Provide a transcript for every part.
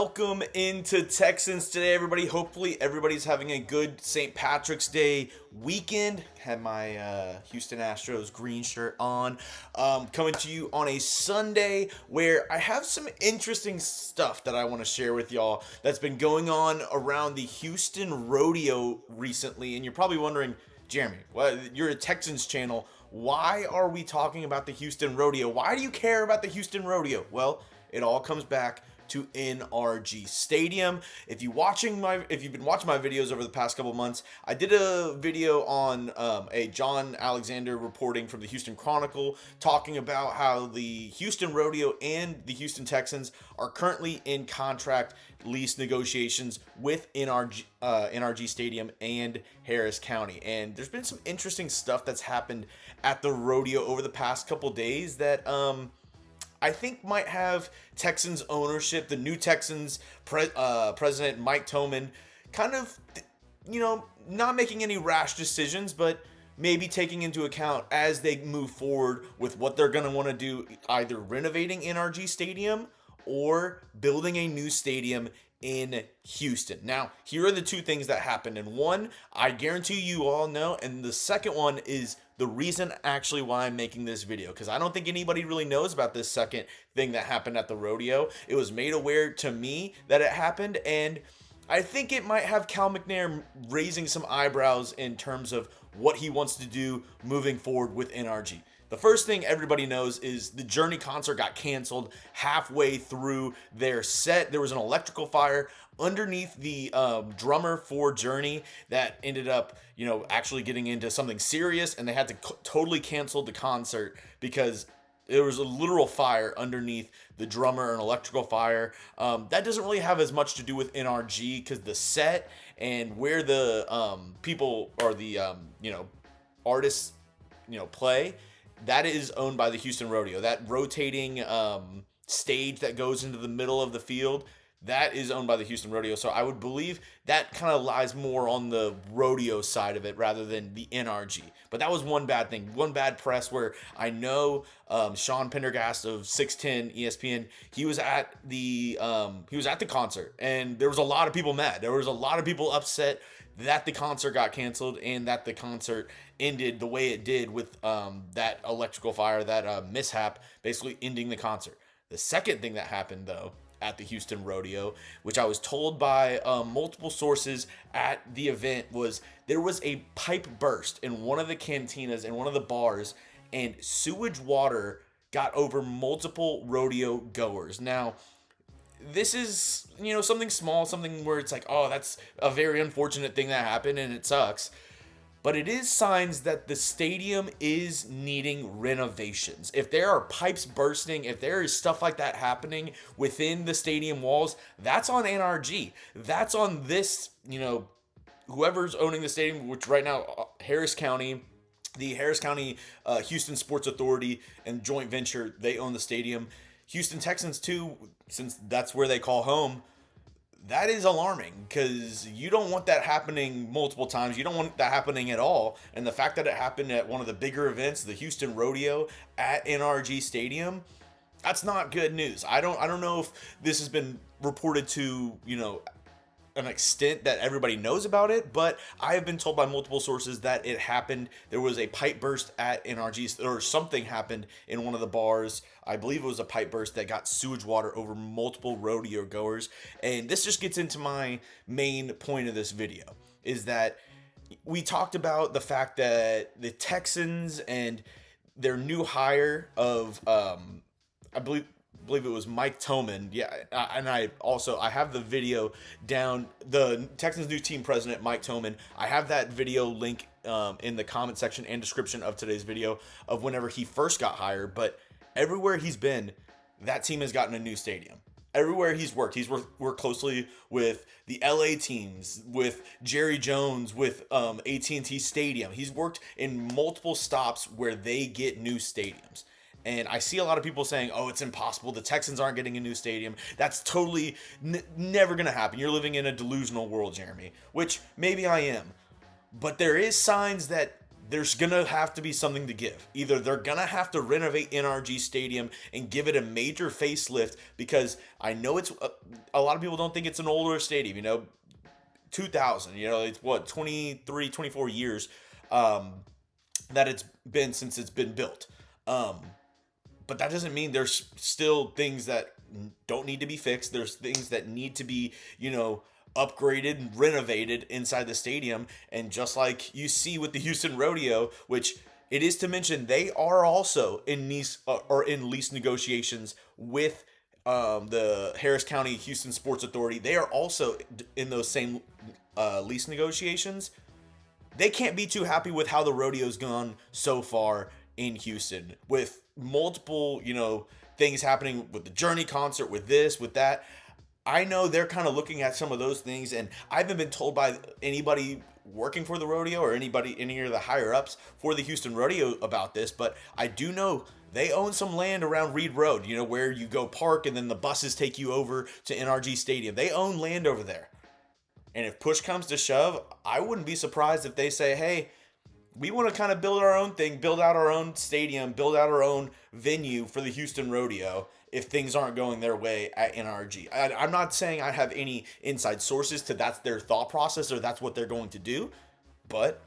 welcome into Texans today, everybody. Hopefully everybody's having a good St. Patrick's Day weekend. Had my Houston Astros green shirt on. Coming to you on a Sunday where I have some interesting stuff that I want to share with y'all that's been going on around the Houston Rodeo recently. And you're probably wondering, Jeremy, well, you're a Texans channel. Why are we talking about the Houston Rodeo? Why do you care about the Houston Rodeo? Well, it all comes back to NRG Stadium. If you've been watching my videos over the past couple months, I did a video on a John Alexander reporting from the Houston Chronicle talking about how the Houston Rodeo and the Houston Texans are currently in contract lease negotiations with NRG Stadium and Harris County. And there's been some interesting stuff that's happened at the rodeo over the past couple days that I think might have Texans ownership, the new Texans president Mike Toman, kind of, not making any rash decisions, but maybe taking into account as they move forward with what they're going to want to do, either renovating NRG Stadium or building a new stadium in Houston. Now, here are the two things that happened. And one, I guarantee you all know. And the second one is the reason actually why I'm making this video, because I don't think anybody really knows about this second thing that happened at the rodeo. It was made aware to me that it happened, and I think it might have Cal McNair raising some eyebrows in terms of what he wants to do moving forward with NRG. The first thing everybody knows is the Journey concert got canceled halfway through their set. There was an electrical fire underneath the drummer for Journey that ended up, actually getting into something serious, and they had to totally cancel the concert because there was a literal fire underneath the drummer, an electrical fire. That doesn't really have as much to do with NRG because the set and where the people or the artists play, that is owned by the Houston Rodeo. That rotating stage that goes into the middle of the field, that is owned by the Houston Rodeo. So I would believe that kind of lies more on the rodeo side of it rather than the NRG. But that was one bad thing, one bad press where I know Sean Pendergast of 610 ESPN, he was at the concert, and there was a lot of people mad. There was a lot of people upset that the concert got canceled and that the concert ended the way it did with that electrical fire, that mishap, basically ending the concert. The second thing that happened, though, at the Houston Rodeo, which I was told by multiple sources at the event, was there was a pipe burst in one of the cantinas in one of the bars, and sewage water got over multiple rodeo goers. Now, this is, something small, something where it's like, oh, that's a very unfortunate thing that happened and it sucks. But it is signs that the stadium is needing renovations. If there are pipes bursting, if there is stuff like that happening within the stadium walls, that's on NRG. That's on this, whoever's owning the stadium, which right now, Harris County, the Harris County Houston Sports Authority and joint venture, they own the stadium. Houston Texans too, since that's where they call home. That is alarming because you don't want that happening multiple times. You don't want that happening at all. And the fact that it happened at one of the bigger events, the Houston Rodeo at NRG Stadium, that's not good news. I don't know if this has been reported to, an extent that everybody knows about it, but I have been told by multiple sources that it happened. There was a pipe burst at NRG, or something happened in one of the bars. I believe it was a pipe burst that got sewage water over multiple rodeo goers. And this just gets into my main point of this video, is that we talked about the fact that the Texans and their new hire of, I believe it was Mike Toman. Yeah, and I have the video down, the Texans new team president, Mike Toman. I have that video link in the comment section and description of today's video of whenever he first got hired. But everywhere he's been, that team has gotten a new stadium. Everywhere he's worked closely with the LA teams, with Jerry Jones, with AT&T Stadium. He's worked in multiple stops where they get new stadiums. And I see a lot of people saying, oh, it's impossible. The Texans aren't getting a new stadium. That's totally never going to happen. You're living in a delusional world, Jeremy, which maybe I am. But there is signs that there's gonna have to be something to give. Either they're gonna have to renovate NRG Stadium and give it a major facelift, because I know it's a lot of people don't think it's an older stadium. 2000. It's what, 23, 24 years that it's been since it's been built. But that doesn't mean there's still things that don't need to be fixed. There's things that need to be, upgraded and renovated inside the stadium. And just like you see with the Houston Rodeo, which it is to mention, they are also in lease negotiations with the Harris County Houston Sports Authority. They are also in those same lease negotiations. They can't be too happy with how the rodeo's gone so far in Houston, with multiple, things happening with the Journey concert, with this, with that. I know they're kind of looking at some of those things, and I haven't been told by anybody working for the rodeo or any of the higher ups for the Houston Rodeo about this, but I do know they own some land around Reed Road, where you go park and then the buses take you over to NRG Stadium. They own land over there. And if push comes to shove, I wouldn't be surprised if they say, hey, we want to kind of build our own thing, build out our own stadium, build out our own venue for the Houston Rodeo if things aren't going their way at NRG. I'm not saying I have any inside sources to that's their thought process or that's what they're going to do. But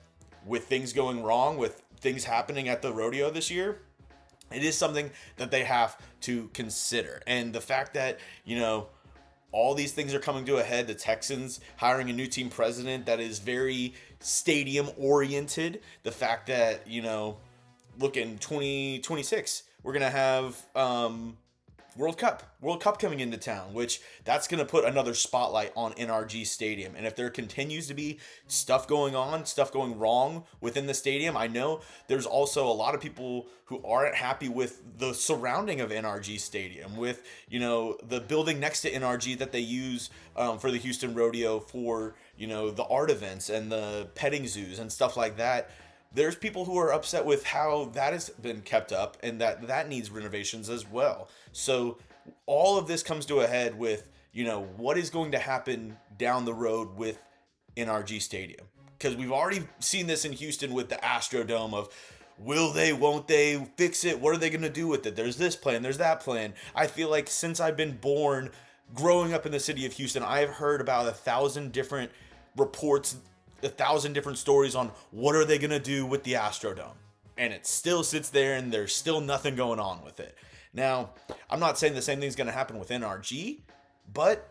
with things going wrong, with things happening at the rodeo this year, it is something that they have to consider. And the fact that, all these things are coming to a head. The Texans hiring a new team president that is very stadium oriented. The fact that, look, in 2026, we're going to have World Cup coming into town, which that's going to put another spotlight on NRG Stadium. And if there continues to be stuff going wrong within the stadium, I know there's also a lot of people who aren't happy with the surrounding of NRG Stadium, with, the building next to NRG that they use for the Houston Rodeo for, the art events and the petting zoos and stuff like that. There's people who are upset with how that has been kept up and that needs renovations as well. So all of this comes to a head with, what is going to happen down the road with NRG Stadium. Because we've already seen this in Houston with the Astrodome of, will they, won't they fix it? What are they going to do with it? There's this plan, there's that plan. I feel like since I've been born, growing up in the city of Houston, I've heard about 1,000 different reports, 1,000 different stories on what are they going to do with the Astrodome. And it still sits there and there's still nothing going on with it. Now, I'm not saying the same thing's going to happen with NRG, but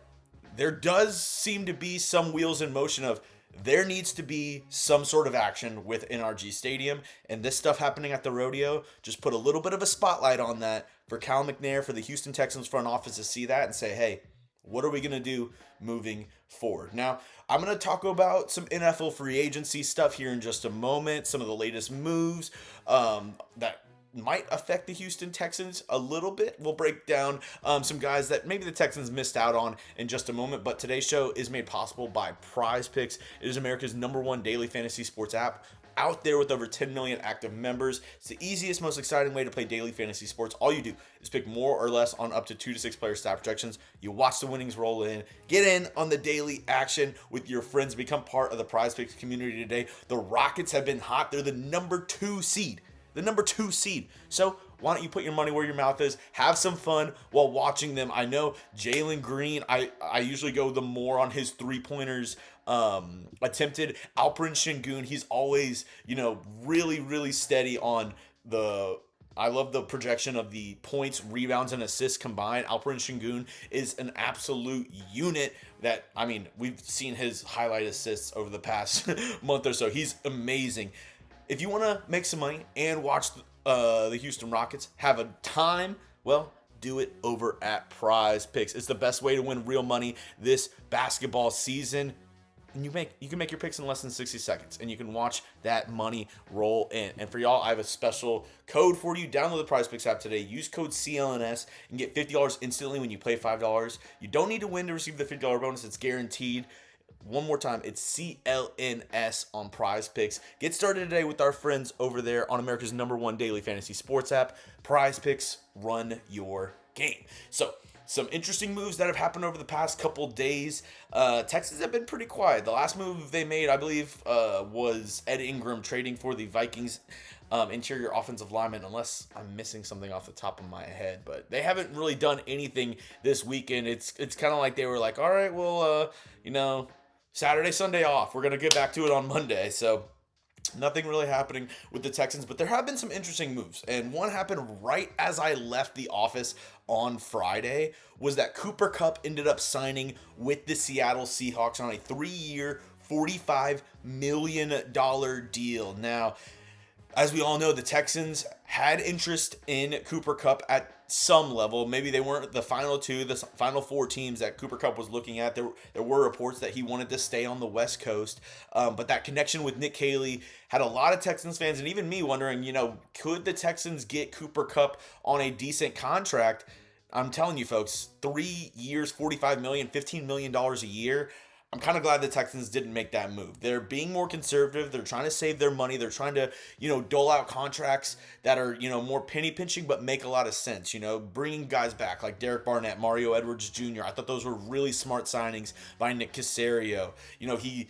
there does seem to be some wheels in motion of there needs to be some sort of action with NRG Stadium, and this stuff happening at the rodeo just put a little bit of a spotlight on that for Cal McNair, for the Houston Texans front office to see that and say, hey, what are we going to do moving forward? Now, I'm going to talk about some NFL free agency stuff here in just a moment, some of the latest moves that might affect the Houston Texans a little bit. We'll break down some guys that maybe the Texans missed out on in just a moment, but today's show is made possible by Prize Picks. It is America's #1 daily fantasy sports app, out there with over 10 million active members. It's the easiest, most exciting way to play daily fantasy sports. All you do is pick more or less on up to 2 to 6 player stat projections. You watch the winnings roll in. Get in on the daily action with your friends. Become part of the Prize Picks community today. The Rockets have been hot. They're the number 2 seed. So why don't you put your money where your mouth is? Have some fun while watching them. I know Jalen Green, I usually go the more on his 3-pointers attempted. Alperen Şengün, he's always, really, really steady on I love the projection of the points, rebounds, and assists combined. Alperen Şengün is an absolute unit that, we've seen his highlight assists over the past month or so. He's amazing. If you want to make some money and watch the Houston Rockets have a time, well, do it over at Prize Picks. It's the best way to win real money this basketball season. And you can make your picks in less than 60 seconds, and you can watch that money roll in. And for y'all, I have a special code for you. Download the Prize Picks app today. Use code CLNS and get $50 instantly when you play $5. You don't need to win to receive the $50 bonus. It's guaranteed. One more time, it's CLNS on Prize Picks. Get started today with our friends over there on America's #1 daily fantasy sports app. Prize Picks, run your game. So Some interesting moves that have happened over the past couple days. Texans have been pretty quiet. The last move they made, I believe, was Ed Ingram trading for the Vikings interior offensive lineman, unless I'm missing something off the top of my head. But they haven't really done anything this weekend. It's kind of like they were like, all right, well, Saturday, Sunday off. We're going to get back to it on Monday. So nothing really happening with the Texans, but there have been some interesting moves. And one happened right as I left the office on Friday was that Cooper Kupp ended up signing with the Seattle Seahawks on a 3-year, $45 million deal. Now, as we all know, the Texans had interest in Cooper Kupp at some level. Maybe they weren't the final four teams that Cooper Kupp was looking at. There were reports that he wanted to stay on the West Coast. But that connection with Nick Caley had a lot of Texans fans, and even me wondering, could the Texans get Cooper Kupp on a decent contract? I'm telling you, folks, 3 years, $45 million, $15 million a year. I'm kind of glad the Texans didn't make that move. They're being more conservative. They're trying to save their money. They're trying to, dole out contracts that are, more penny pinching but make a lot of sense. Bringing guys back like Derek Barnett, Mario Edwards Jr. I thought those were really smart signings by Nick Caserio. He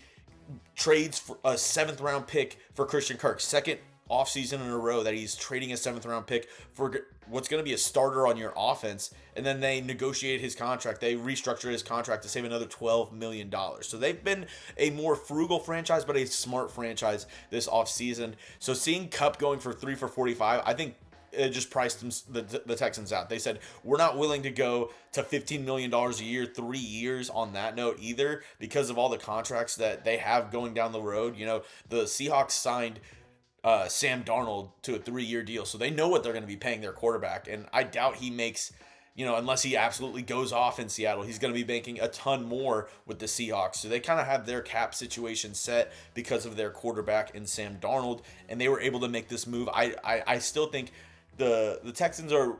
trades for a 7th round pick for Christian Kirk. Second offseason in a row that he's trading a 7th round pick for what's going to be a starter on your offense. And then they negotiated his contract. They restructured his contract to save another $12 million. So they've been a more frugal franchise, but a smart franchise this offseason. So seeing Kupp going for 3 for $45, I think it just priced the Texans out. They said, we're not willing to go to $15 million a year, 3 years on that note either, because of all the contracts that they have going down the road. The Seahawks signed Sam Darnold to a 3-year deal. So they know what they're going to be paying their quarterback. And I doubt he makes, unless he absolutely goes off in Seattle, he's going to be making a ton more with the Seahawks. So they kind of have their cap situation set because of their quarterback in Sam Darnold. And they were able to make this move. I still think the Texans are,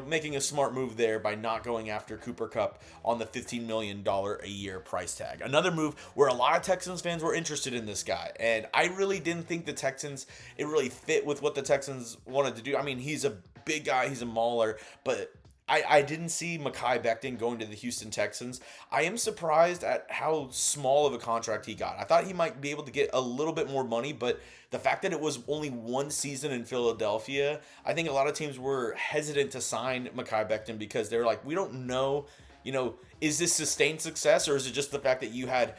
making a smart move there by not going after Cooper Kupp on the $15 million a year price tag. Another move where a lot of Texans fans were interested in this guy. And I really didn't think it really fit with what the Texans wanted to do. I mean, he's a big guy, he's a mauler, but I didn't see Mekhi Becton going to the Houston Texans. I am surprised at how small of a contract he got. I thought he might be able to get a little bit more money, but the fact that it was only 1 season in Philadelphia, I think a lot of teams were hesitant to sign Mekhi Becton because they're like, we don't know, is this sustained success, or is it just the fact that you had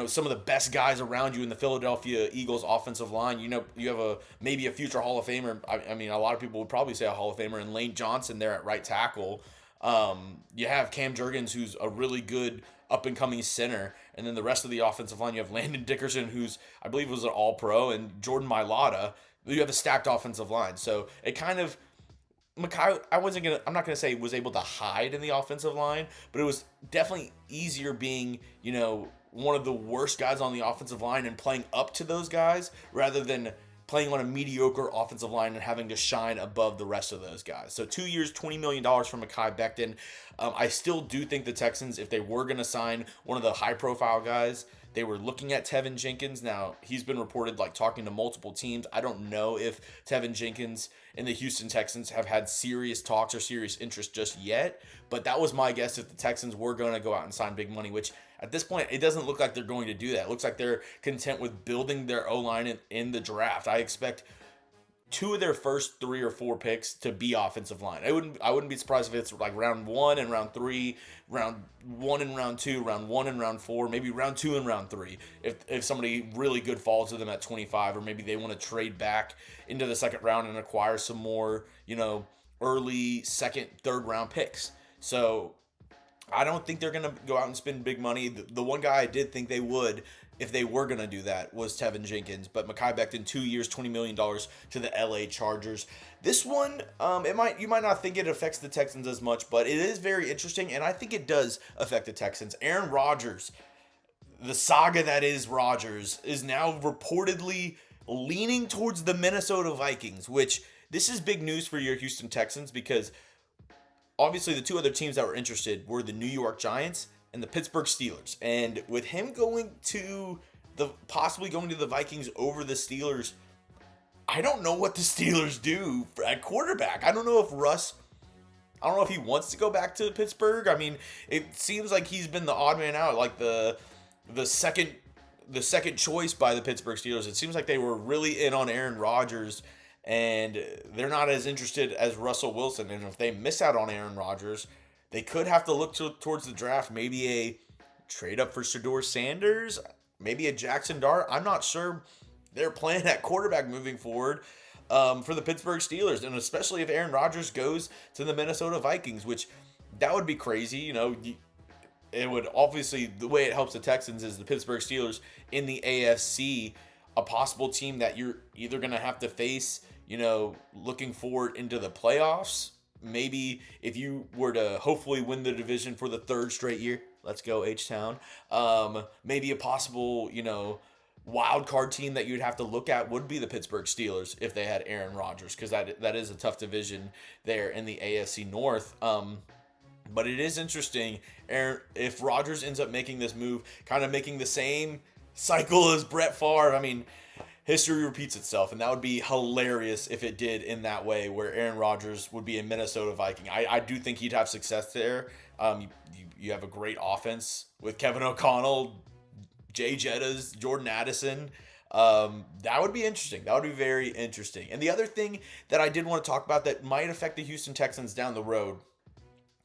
some of the best guys around you in the Philadelphia Eagles offensive line? You have maybe a future Hall of Famer. I mean, a lot of people would probably say a Hall of Famer, and Lane Johnson there at right tackle. You have Cam Jurgens, who's a really good up-and-coming center. And then the rest of the offensive line, you have Landon Dickerson, who's, I believe, was an All-Pro, and Jordan Mailata. You have a stacked offensive line. So it kind of, Mekhi, I'm not gonna say was able to hide in the offensive line, but it was definitely easier being, one of the worst guys on the offensive line and playing up to those guys rather than playing on a mediocre offensive line and having to shine above the rest of those guys. So 2 years, $20 million from Mekhi Becton. I still do think the Texans, if they were going to sign one of the high-profile guys, they were looking at Tevin Jenkins. Now, he's been reported talking to multiple teams. I don't know if Tevin Jenkins and the Houston Texans have had serious talks or serious interest just yet, but that was my guess if the Texans were going to go out and sign big money, which at this point, it doesn't look like they're going to do that. It looks like they're content with building their O-line in the draft. I expect 2 of their first 3 or 4 picks to be offensive line. I wouldn't be surprised if it's like round 1 and round 3, round 1 and round 2, round 1 and round 4, maybe round 2 and round 3. If somebody really good falls to them at 25, or maybe they want to trade back into the second round and acquire some more, early second, third round picks. So I don't think they're going to go out and spend big money. The one guy I did think they would, if they were going to do that, was Tevin Jenkins. But Mekhi Becton, 2 years, $20 million to the LA Chargers. This one, you might not think it affects the Texans as much, but it is very interesting, and I think it does affect the Texans. Aaron Rodgers, the saga that is Rodgers, is now reportedly leaning towards the Minnesota Vikings, which this is big news for your Houston Texans because obviously the 2 other teams that were interested were the New York Giants and the Pittsburgh Steelers. And with him possibly going to the Vikings over the Steelers, I don't know what the Steelers do at quarterback. I don't know if Russ I don't know if he wants to go back to Pittsburgh. I mean, it seems like he's been the odd man out, like the second choice by the Pittsburgh Steelers. It seems like they were really in on Aaron Rodgers, and they're not as interested as Russell Wilson. And if they miss out on Aaron Rodgers, they could have to look towards the draft. Maybe a trade up for Shedeur Sanders, maybe a Jackson Dart. I'm not sure their plan at quarterback moving forward for the Pittsburgh Steelers, and especially if Aaron Rodgers goes to the Minnesota Vikings, which that would be crazy. You know, it would obviously, the way it helps the Texans is the Pittsburgh Steelers in the AFC, a possible team that you're either going to have to face, you know, looking forward into the playoffs. Maybe if you were to hopefully win the division for the third straight year, let's go H-Town. Maybe a possible, you know, wild card team that you'd have to look at would be the Pittsburgh Steelers if they had Aaron Rodgers, because that is a tough division there in the AFC North. But it is interesting, if Rodgers ends up making this move, kind of making the same cycle as Brett Favre. I mean, history repeats itself, and that would be hilarious if it did in that way, where Aaron Rodgers would be a Minnesota Viking. I do think he'd have success there. You have a great offense with Kevin O'Connell, Jay Jettas, Jordan Addison. That would be interesting. That would be very interesting. And the other thing that I did want to talk about that might affect the Houston Texans down the road,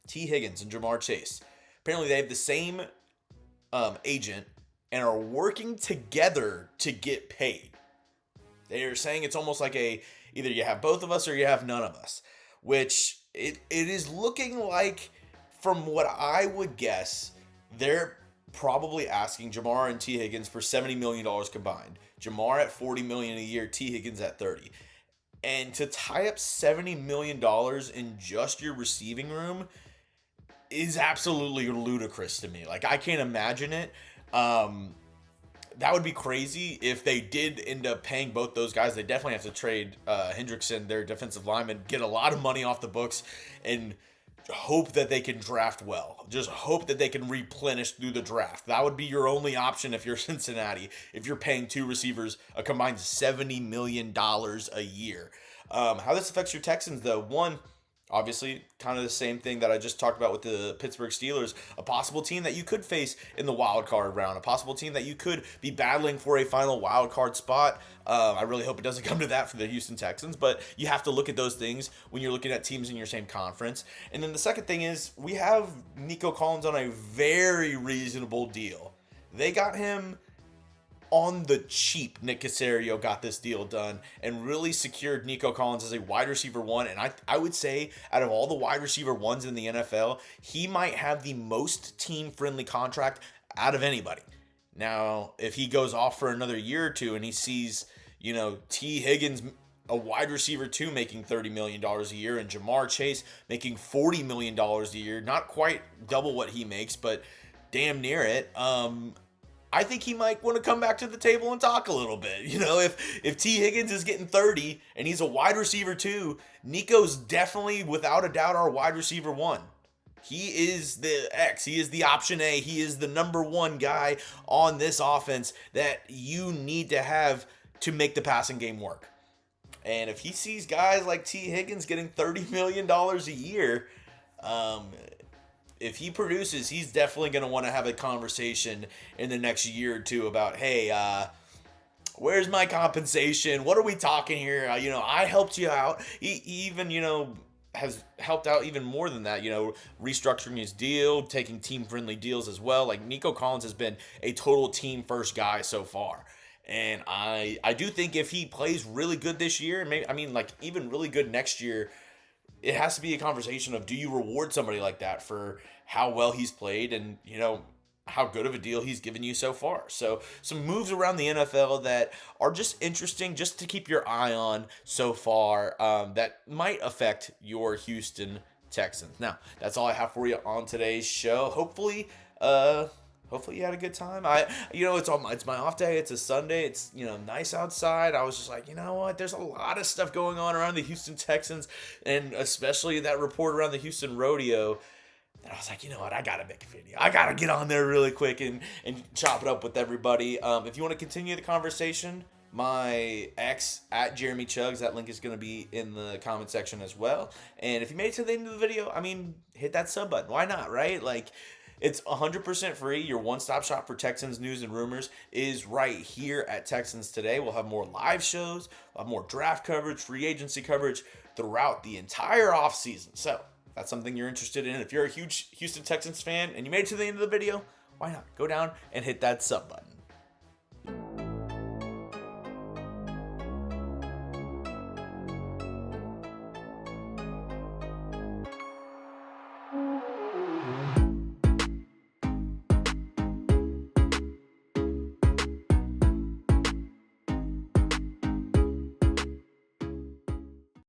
T. Higgins and Jamar Chase. Apparently they have the same agent and are working together to get paid. They are saying it's almost like either you have both of us or you have none of us, which it is looking like, from what I would guess, they're probably asking Jamar and T. Higgins for $70 million combined. Jamar at $40 million a year, T. Higgins at $30. And to tie up $70 million in just your receiving room is absolutely ludicrous to me. Like, I can't imagine it. That would be crazy if they did end up paying both those guys. They definitely have to trade Hendrickson, their defensive lineman, get a lot of money off the books, and hope that they can draft well. Just hope that they can replenish through the draft. That would be your only option if you're Cincinnati, if you're paying two receivers a combined $70 million a year. How this affects your Texans, though, one, obviously, kind of the same thing that I just talked about with the Pittsburgh Steelers, a possible team that you could face in the wild card round, a possible team that you could be battling for a final wild card spot. I really hope it doesn't come to that for the Houston Texans, but you have to look at those things when you're looking at teams in your same conference. And then the second thing is, we have Nico Collins on a very reasonable deal. They got him on the cheap. Nick Caserio got this deal done and really secured Nico Collins as a wide receiver one. And I would say, out of all the wide receiver ones in the NFL, he might have the most team-friendly contract out of anybody. Now, if he goes off for another year or two and he sees, you know, T. Higgins, a wide receiver too, making $30 million a year, and Jamar Chase making $40 million a year, not quite double what he makes, but damn near it, I think he might want to come back to the table and talk a little bit. You know, if T. Higgins is getting 30 and he's a wide receiver too, Nico's definitely, without a doubt, our wide receiver one. He is the X. He is the option A. He is the number one guy on this offense that you need to have to make the passing game work. And if he sees guys like T. Higgins getting $30 million a year, if he produces, he's definitely going to want to have a conversation in the next year or two about, hey, where's my compensation? What are we talking here? You know, I helped you out. He even, you know, has helped out even more than that, you know, restructuring his deal, taking team-friendly deals as well. Like, Nico Collins has been a total team-first guy so far. And I do think if he plays really good this year, and maybe, I mean, like, even really good next year, it has to be a conversation of, do you reward somebody like that for how well he's played and, you know, how good of a deal he's given you so far. So some moves around the NFL that are just interesting just to keep your eye on so far, that might affect your Houston Texans. Now, that's all I have for you on today's show. Hopefully you had a good time. It's my off day. It's a Sunday. It's, you know, nice outside. I was just like, you know what? There's a lot of stuff going on around the Houston Texans, and especially that report around the Houston Rodeo. And I was like, you know what? I got to make a video. I got to get on there really quick and chop it up with everybody. If you want to continue the conversation, my ex at Jeremy Chuggs. That link is going to be in the comment section as well. And if you made it to the end of the video, I mean, hit that sub button. Why not, right? Like, it's 100% free. Your one-stop shop for Texans news and rumors is right here at Texans Today. We'll have more live shows, we'll have more draft coverage, free agency coverage throughout the entire offseason. So, if that's something you're interested in. If you're a huge Houston Texans fan and you made it to the end of the video, why not? Go down and hit that sub button.